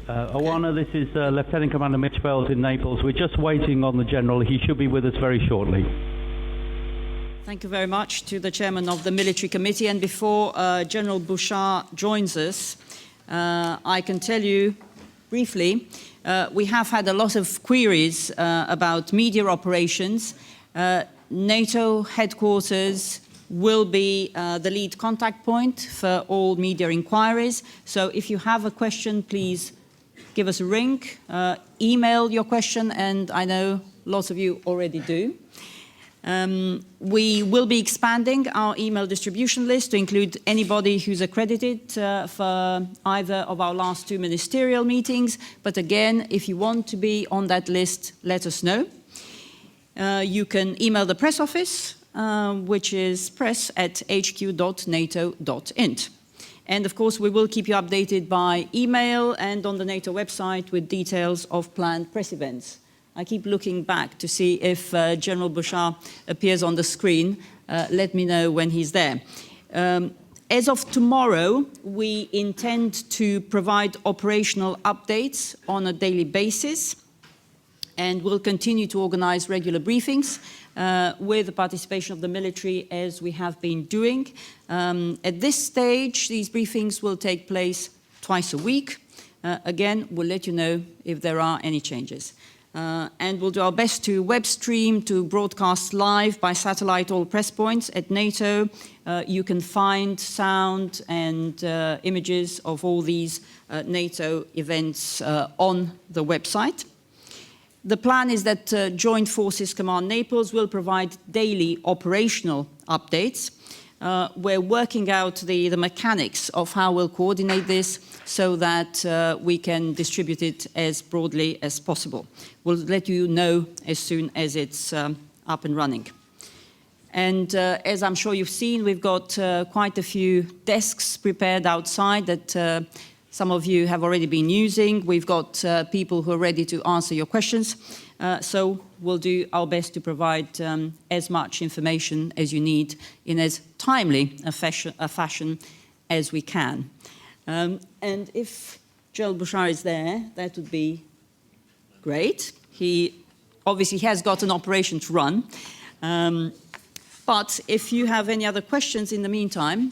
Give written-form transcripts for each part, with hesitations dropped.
Oana, this is Lieutenant Commander Mitch in Naples. We're just waiting on the General. He should be with us very shortly. Thank you very much to the Chairman of the Military Committee. And before General Bouchard joins us, I can tell you briefly, we have had a lot of queries about media operations. NATO headquarters will be the lead contact point for all media inquiries. So if you have a question, please give us a ring, email your question, and I know lots of you already do. We will be expanding our email distribution list to include anybody who's accredited for either of our last 2 ministerial meetings. But again, if you want to be on that list, let us know. You can email the press office, which is press@hq.nato.int. And of course, we will keep you updated by email and on the NATO website with details of planned press events. I keep looking back to see if General Bouchard appears on the screen. Let me know when he's there. As of tomorrow, we intend to provide operational updates on a daily basis, and we'll continue to organize regular briefings with the participation of the military as we have been doing. At this stage, these briefings will take place twice a week. Again, we'll let you know if there are any changes. And we'll do our best to web stream, to broadcast live by satellite all press points at NATO. You can find sound and images of all these NATO events on the website. The plan is that Joint Forces Command Naples will provide daily operational updates. We're working out the mechanics of how we'll coordinate this so that we can distribute it as broadly as possible. We'll let you know as soon as it's up and running. And as I'm sure you've seen, we've got quite a few desks prepared outside that some of you have already been using. We've got people who are ready to answer your questions. So we'll do our best to provide as much information as you need in as timely a fashion as we can. And if General Bouchard is there, that would be great. He obviously has got an operation to run. But if you have any other questions in the meantime,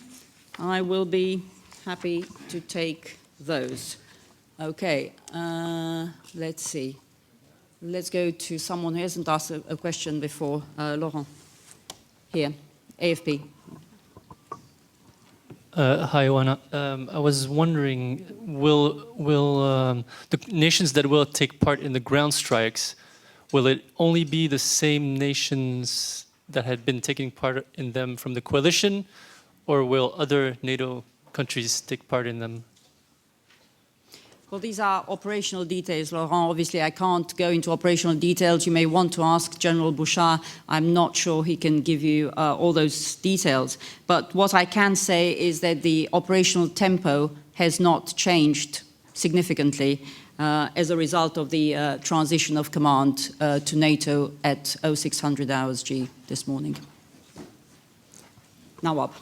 I will be happy to take those. Okay, let's see. Let's go to someone who hasn't asked a question before. Laurent, here, AFP. Hi, Oana. I was wondering, will the nations that will take part in the ground strikes, will it only be the same nations that had been taking part in them from the coalition, or will other NATO countries take part in them? Well, these are operational details, Laurent. Obviously, I can't go into operational details. You may want to ask General Bouchard. I'm not sure he can give you all those details. But what I can say is that the operational tempo has not changed significantly as a result of the transition of command to NATO at 0600 hours G this morning. Nawab.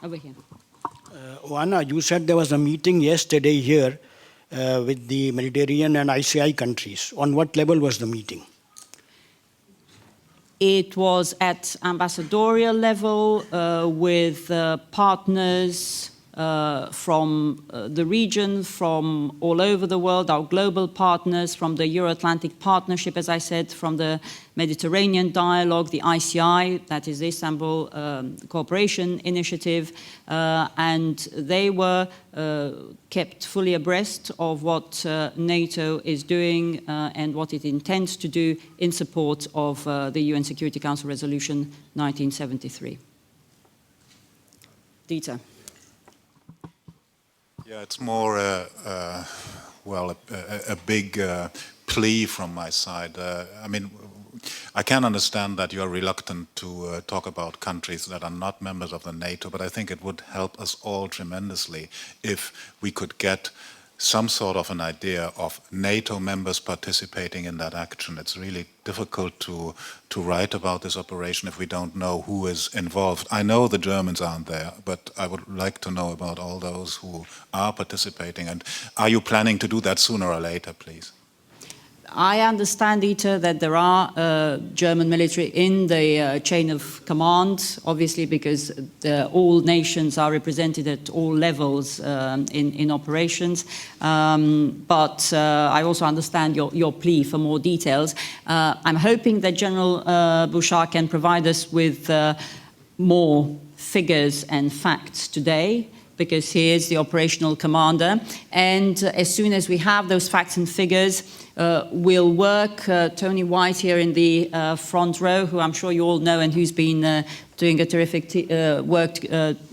Over here. Oana, you said there was a meeting yesterday here with the Mediterranean and ICI countries. On what level was the meeting? It was at ambassadorial level with partners from the region, from all over the world, our global partners, from the Euro-Atlantic Partnership, as I said, from the Mediterranean Dialogue, the ICI, that is the Istanbul Cooperation Initiative, and they were kept fully abreast of what NATO is doing and what it intends to do in support of the UN Security Council Resolution 1973. Dieter. Yeah, it's more, well, a big plea from my side. I mean, I can understand that you are reluctant to talk about countries that are not members of the NATO, but I think it would help us all tremendously if we could get some sort of an idea of NATO members participating in that action. It's really difficult to write about this operation if we don't know who is involved. I know the Germans aren't there, but I would like to know about all those who are participating. And are you planning to do that sooner or later, please? I understand, Ita, that there are German military in the chain of command, obviously because all nations are represented at all levels in operations. But I also understand your plea for more details. I'm hoping that General Bouchard can provide us with more figures and facts today, because he is the operational commander. And as soon as we have those facts and figures, we'll work. Tony White here in the front row, who I'm sure you all know and who's been doing a terrific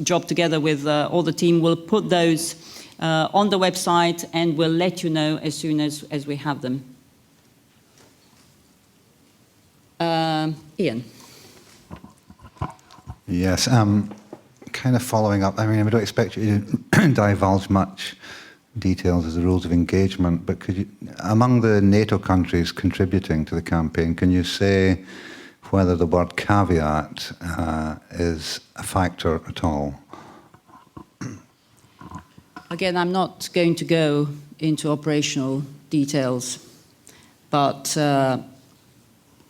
job together with all the team, will put those on the website and we'll let you know as soon as we have them. Ian. Yes, kind of following up. I mean, we don't expect you to divulge much details as the rules of engagement, but could you, among the NATO countries contributing to the campaign, can you say whether the word caveat is a factor at all? Again, I'm not going to go into operational details, but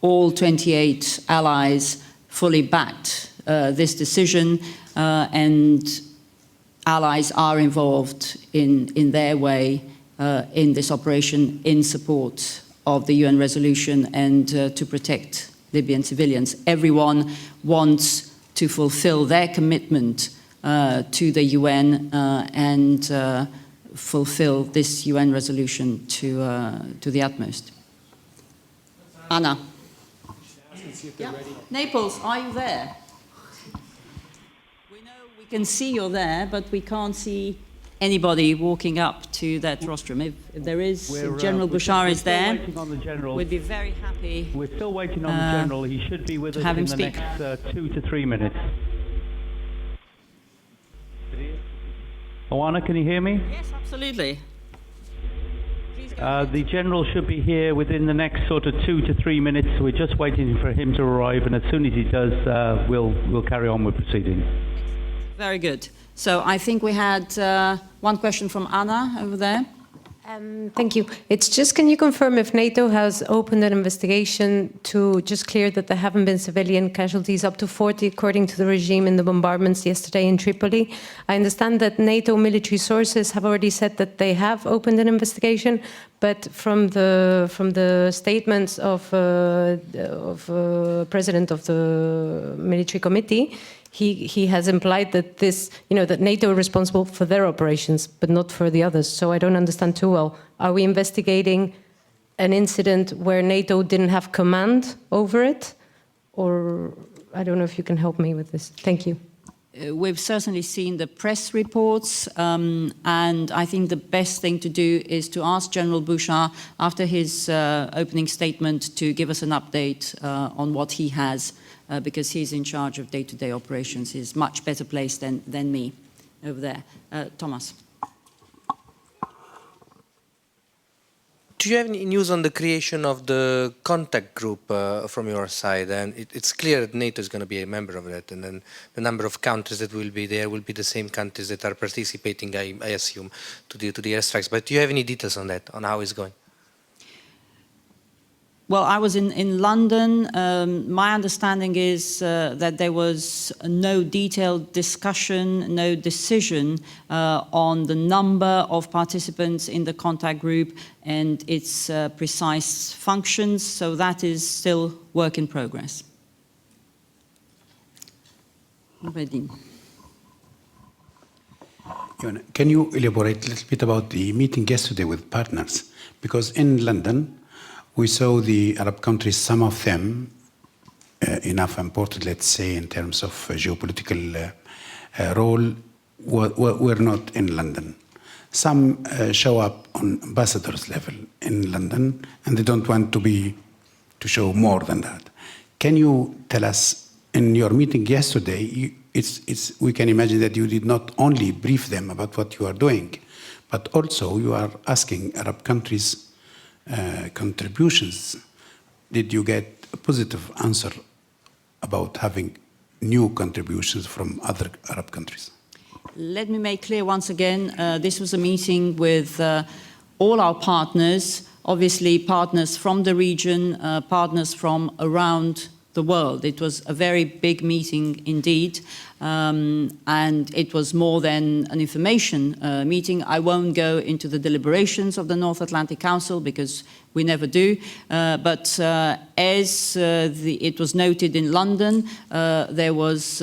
all 28 allies fully backed this decision, and allies are involved in their way in this operation in support of the UN resolution and to protect Libyan civilians. Everyone wants to fulfill their commitment to the UN and fulfill this UN resolution to the utmost. Anna. Yeah. Naples, are you there? We can see you're there, but we can't see anybody walking up to that rostrum. If there is, if General Bouchard is there, we'd be very happy. We're still waiting on the General. He should be with us in the next 2 to 3 minutes. Oana, can you hear me? Yes, absolutely. The General should be here within the next sort of 2 to 3 minutes. We're just waiting for him to arrive, and as soon as he does, we'll carry on with proceedings. Very good. So I think we had one question from Anna over there. Thank you. It's just, can you confirm if NATO has opened an investigation to just clear that there haven't been civilian casualties, up to 40 according to the regime in the bombardments yesterday in Tripoli? I understand that NATO military sources have already said that they have opened an investigation, but from the statements of President of the military committee, he has implied that this, that NATO are responsible for their operations, but not for the others. So I don't understand too well. Are we investigating an incident where NATO didn't have command over it? Or I don't know if you can help me with this. Thank you. We've certainly seen the press reports, and I think the best thing to do is to ask General Bouchard, after his opening statement, to give us an update on what he has, because he's in charge of day-to-day operations. He's much better placed than me over there. Thomas. Do you have any news on the creation of the contact group from your side? And it's clear that NATO is going to be a member of that, and then the number of countries that will be there will be the same countries that are participating, I assume, to the airstrikes. But do you have any details on that, on how it's going? Well, I was in London. My understanding is that there was no detailed discussion, no decision on the number of participants in the contact group and its precise functions, so that is still work in progress. Can you elaborate a little bit about the meeting yesterday with partners? Because in London, we saw the Arab countries, some of them, enough important, let's say, in terms of geopolitical role, were not in London. Some show up on ambassadors' level in London, and they don't want to show more than that. Can you tell us, in your meeting yesterday, we can imagine that you did not only brief them about what you are doing, but also you are asking Arab countries contributions. Did you get a positive answer about having new contributions from other Arab countries? Let me make clear once again, this was a meeting with all our partners, obviously partners from the region, partners from around the world. It was a very big meeting indeed, and it was more than an information meeting. I won't go into the deliberations of the North Atlantic Council because we never do, but as it was noted in London, there was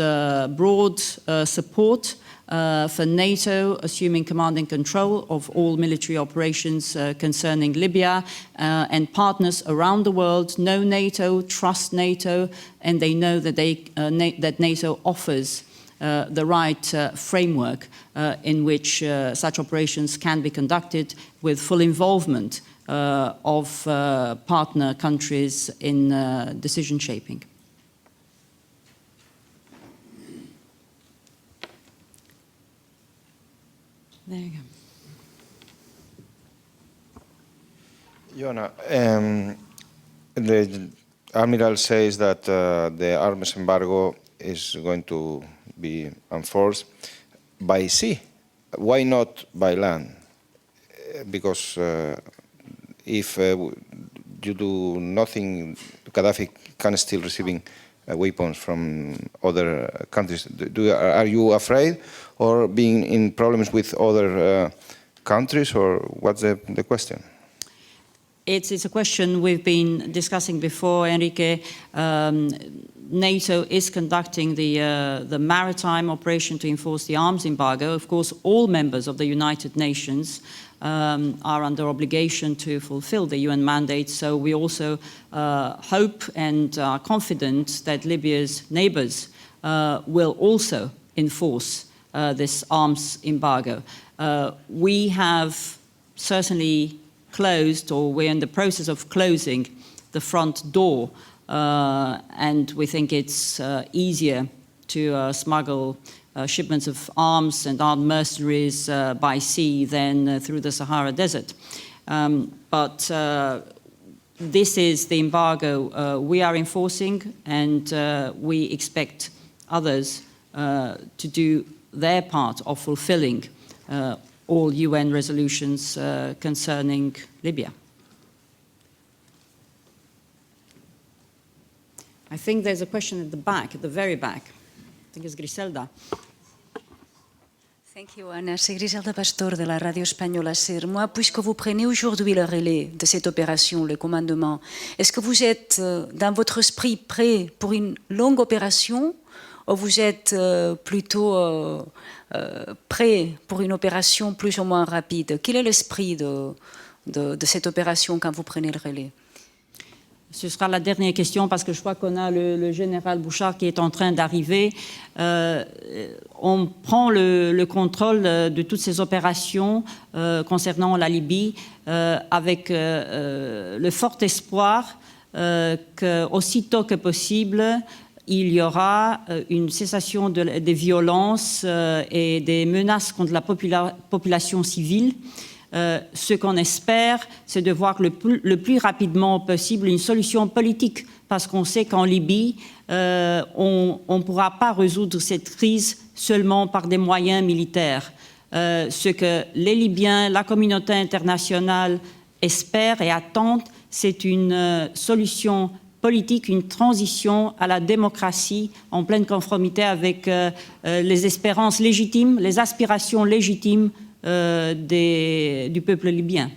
broad support for NATO assuming command and control of all military operations concerning Libya, and partners around the world know NATO, trust NATO, and they know that, that NATO offers the right framework in which such operations can be conducted with full involvement of partner countries in decision shaping. There you go. Joanna, the Admiral says that the arms embargo is going to be enforced by sea. Why not by land? Because if you do nothing, Gaddafi can still receiving weapons from other countries. Are you afraid or being in problems with other countries, or what's the question? It's a question we've been discussing before, Enrique. NATO is conducting the maritime operation to enforce the arms embargo. Of course, all members of the United Nations are under obligation to fulfill the UN mandate, so we also hope and are confident that Libya's neighbors will also enforce this arms embargo. We have certainly closed, or we're in the process of closing, the front door, and we think it's easier to smuggle shipments of arms and armed mercenaries by sea than through the Sahara Desert. But this is the embargo we are enforcing, and we expect others to do their part of fulfilling all UN resolutions concerning Libya. I think there's a question at the back, at the very back. I think it's Griselda. Thank you, Anna. C'est Griselda Pastor de la radio espagnole SER. Moi, puisque vous prenez aujourd'hui le relais de cette opération, le commandement, est-ce que vous êtes, dans votre esprit, prêt pour une longue opération, ou vous êtes plutôt prêt pour une opération plus ou moins rapide? Quel est l'esprit de cette opération quand vous prenez le relais? Ce sera la dernière question parce que je crois qu'on a le général Bouchard qui est en train d'arriver. On prend le contrôle de toutes ces opérations concernant la Libye avec le fort espoir qu'aussitôt que possible, il y aura une cessation des violences et des menaces contre la population civile. Ce qu'on espère, c'est de voir le plus rapidement possible une solution politique, parce qu'on sait qu'en Libye, on ne pourra pas résoudre cette crise seulement par des moyens militaires. Ce que les Libyens, la communauté internationale espèrent et attendent, c'est une solution politique, une transition à la démocratie en pleine conformité avec les espérances légitimes, les aspirations légitimes du peuple libyen.